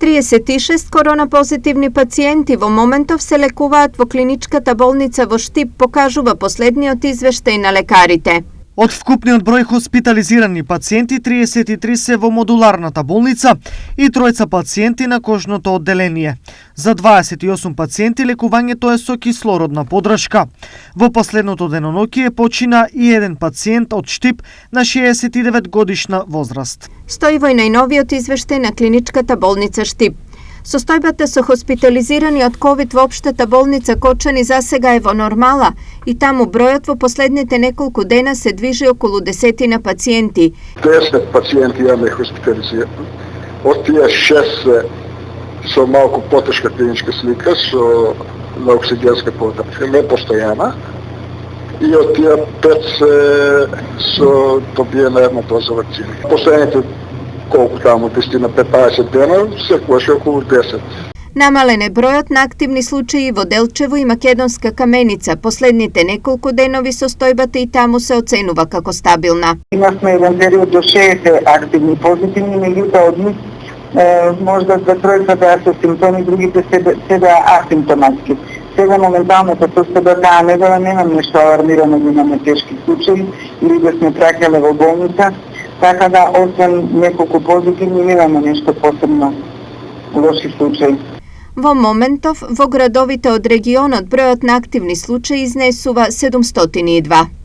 36 коронапозитивни пациенти во моментов се лекуваат во клиничката болница во Штип, покажува последниот извештај на лекарите. Од вкупниот број хоспитализирани пациенти, 33 се во модуларната болница и 3 пациенти на кожното одделение. За 28 пациенти лекувањето е со кислородна подршка. Во последното деноноќие почина и еден пациент од Штип на 69 годишна возраст. Стои во најновиот извештај на клиничката болница Штип. Состојбата со хоспитализирани од ковид во општата болница Кочани засега е во нормала и таму бројот во последните неколку дена се движи околу 10 пациенти. 10 пациенти имаме хоспитализирани. Од тие 6 со малку потешка клиничка слика со на оксигенска подршка, непостојана. И од тие 5 со добиена една доза вакцина. Последните колку таму 10 на 15 дена, секогаш околу 10. Намален е бројот на активни случаи во Делчево и Македонска Каменица. Последните неколку денови состојбата и таму се оценува како стабилна. Имавме еден период до 60 активни позитивни, меѓутоа од нив можда 2-3 беа со симптоми, другите се беа асимптоматски. Сега моменталната состојба таа недела немам нешто алармирано да имаме тешки случаи или да сме праќале во болница. Така да, освен неколку позитивни, немаме нешто посебно лоши случаи. Во моментов, во градовите од регионот, бројот на активни случаи изнесува 702.